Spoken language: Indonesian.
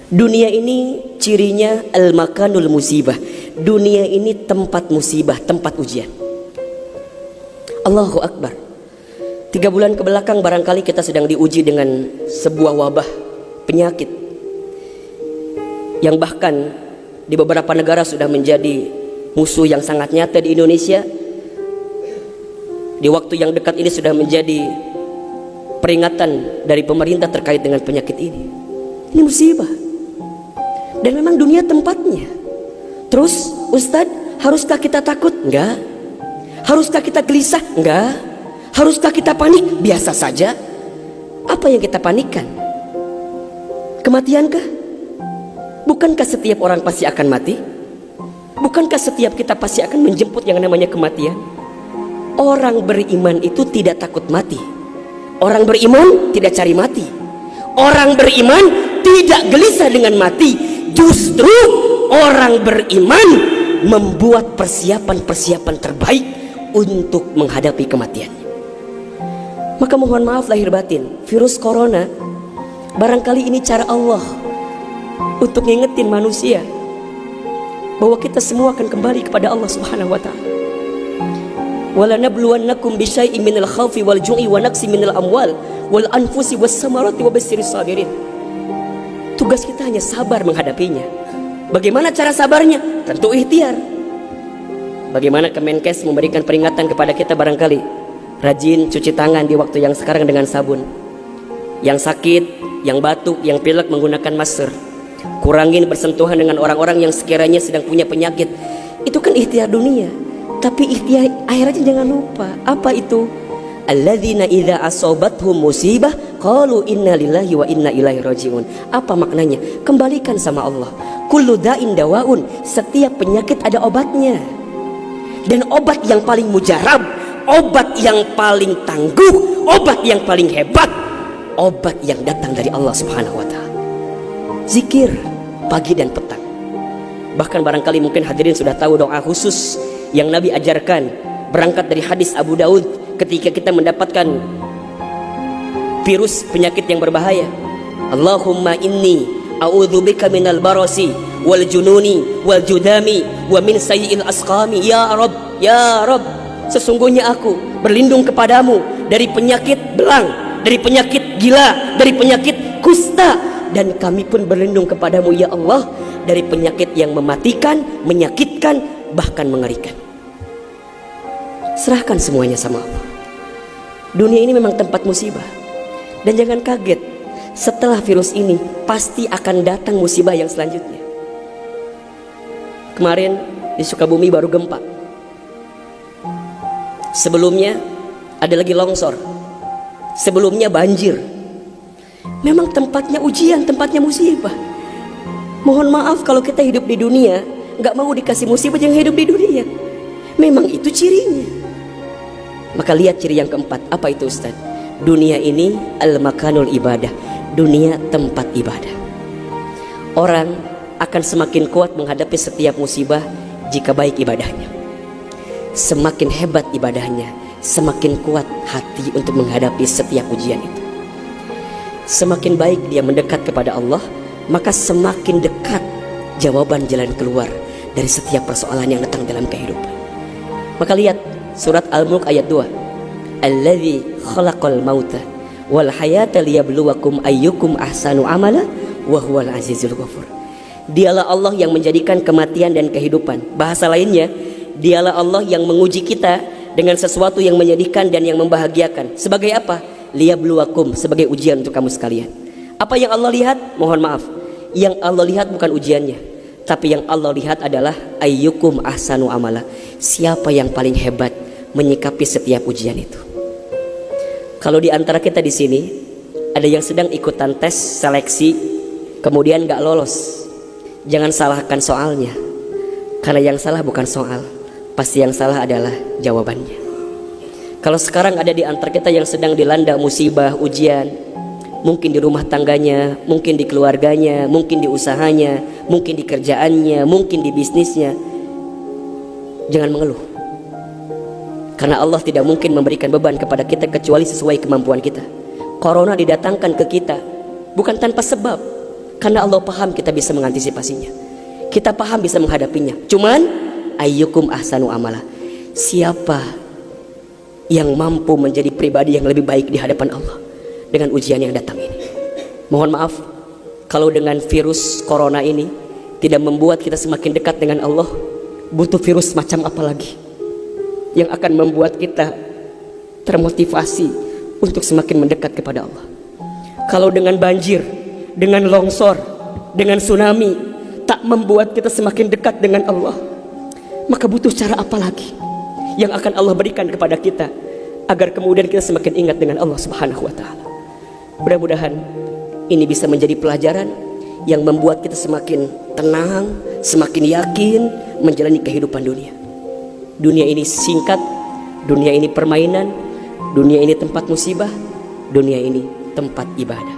Dunia ini cirinya al-makanul musibah. Dunia ini tempat musibah, tempat ujian. Allahu Akbar. 3 bulan ke belakang barangkali kita sedang diuji dengan sebuah wabah penyakit yang bahkan di beberapa negara sudah menjadi musuh yang sangat nyata. Di Indonesia di waktu yang dekat ini sudah menjadi peringatan dari pemerintah terkait dengan penyakit ini. Ini musibah. Dan memang dunia tempatnya. Terus Ustadz, haruskah kita takut? Enggak. Haruskah kita gelisah? Enggak. Haruskah kita panik? Biasa saja. Apa yang kita panikkan? Kematiankah? Bukankah setiap orang pasti akan mati? Bukankah setiap kita pasti akan menjemput yang namanya kematian? Orang beriman itu tidak takut mati. Orang beriman tidak cari mati. Orang beriman tidak gelisah dengan mati. Justru orang beriman membuat persiapan-persiapan terbaik untuk menghadapi kematiannya. Maka mohon maaf lahir batin, virus corona barangkali ini cara Allah untuk ngingetin manusia bahwa kita semua akan kembali kepada Allah Subhanahu wa taala. Wala nabluwannakum bisyai'in minal khaufi wal ju'i wa naqsi minal amwal wal anfusi was samarati wa basyiris sabirin. Tugas kita hanya sabar menghadapinya. Bagaimana cara sabarnya? Tentu ikhtiar. Bagaimana Kemenkes memberikan peringatan kepada kita barangkali? Rajin cuci tangan di waktu yang sekarang dengan sabun. Yang sakit, yang batuk, yang pilek menggunakan masker. Kurangin bersentuhan dengan orang-orang yang sekiranya sedang punya penyakit. Itu kan ikhtiar dunia. Tapi ikhtiar akhiratnya jangan lupa. Apa itu? Alladzina idza asobathum musibah qalu inna lillahi wa inna ilaihi rajiun. Apa maknanya? Kembalikan sama Allah. Kullu da'in dawaun. Setiap penyakit ada obatnya. Dan obat yang paling mujarab, obat yang paling tangguh, obat yang paling hebat, obat yang datang dari Allah Subhanahu wa taala. Zikir pagi dan petang. Bahkan barangkali mungkin hadirin sudah tahu doa khusus yang Nabi ajarkan berangkat dari hadis Abu Daud ketika kita mendapatkan virus penyakit yang berbahaya. Allahumma inni a'udzubika minal barasi wal jununi wal judami wa min sayyi'il asqami. Ya Rabb, ya Rabb, sesungguhnya aku berlindung kepadamu dari penyakit belang, dari penyakit gila, dari penyakit kusta, dan kami pun berlindung kepadamu ya Allah dari penyakit yang mematikan, menyakitkan, bahkan mengerikan. Serahkan semuanya sama Allah. Dunia ini memang tempat musibah. Dan jangan kaget, setelah virus ini pasti akan datang musibah yang selanjutnya. Kemarin di Sukabumi baru gempa. Sebelumnya ada lagi longsor. Sebelumnya banjir. Memang tempatnya ujian, tempatnya musibah. Mohon maaf kalau kita hidup di dunia gak mau dikasih musibah, jangan hidup di dunia. Memang itu cirinya. Maka lihat ciri yang keempat. Apa itu Ustaz? Dunia ini al-makanul ibadah. Dunia tempat ibadah. Orang akan semakin kuat menghadapi setiap musibah jika baik ibadahnya. Semakin hebat ibadahnya, semakin kuat hati untuk menghadapi setiap ujian itu. Semakin baik dia mendekat kepada Allah, maka semakin dekat jawaban jalan keluar dari setiap persoalan yang datang dalam kehidupan. Maka lihat surat Al-Mulk ayat 2. Alladzi khalaqal mauta wal hayata liyabluwakum ayyukum ahsanu amala wa huwal azizul ghafur. Dialah Allah yang menjadikan kematian dan kehidupan. Bahasa lainnya, dialah Allah yang menguji kita dengan sesuatu yang menyedihkan dan yang membahagiakan. Sebagai apa? Liyabluwakum, sebagai ujian untuk kamu sekalian. Apa yang Allah lihat? Mohon maaf, yang Allah lihat bukan ujiannya, tapi yang Allah lihat adalah ayyukum ahsanu amala. Siapa yang paling hebat menyikapi setiap ujian itu. Kalau di antara kita di sini ada yang sedang ikutan tes seleksi kemudian gak lolos, jangan salahkan soalnya, karena yang salah bukan soal, pasti yang salah adalah jawabannya. Kalau sekarang ada di antara kita yang sedang dilanda musibah, ujian, mungkin di rumah tangganya, mungkin di keluarganya, mungkin di usahanya, mungkin di kerjaannya, mungkin di bisnisnya, jangan mengeluh. Karena Allah tidak mungkin memberikan beban kepada kita kecuali sesuai kemampuan kita. Corona didatangkan ke kita bukan tanpa sebab. Karena Allah paham kita bisa mengantisipasinya, kita paham bisa menghadapinya. Cuman ayyukum ahsanu amala, siapa yang mampu menjadi pribadi yang lebih baik di hadapan Allah dengan ujian yang datang ini. Mohon maaf kalau dengan virus corona ini tidak membuat kita semakin dekat dengan Allah, butuh virus macam apa lagi yang akan membuat kita termotivasi untuk semakin mendekat kepada Allah. Kalau dengan banjir, dengan longsor, dengan tsunami tak membuat kita semakin dekat dengan Allah, maka butuh cara apa lagi yang akan Allah berikan kepada kita agar kemudian kita semakin ingat dengan Allah Subhanahu wa Ta'ala. Mudah-mudahan ini bisa menjadi pelajaran yang membuat kita semakin tenang, semakin yakin menjalani kehidupan dunia. Dunia ini singkat, dunia ini permainan, dunia ini tempat musibah, dunia ini tempat ibadah.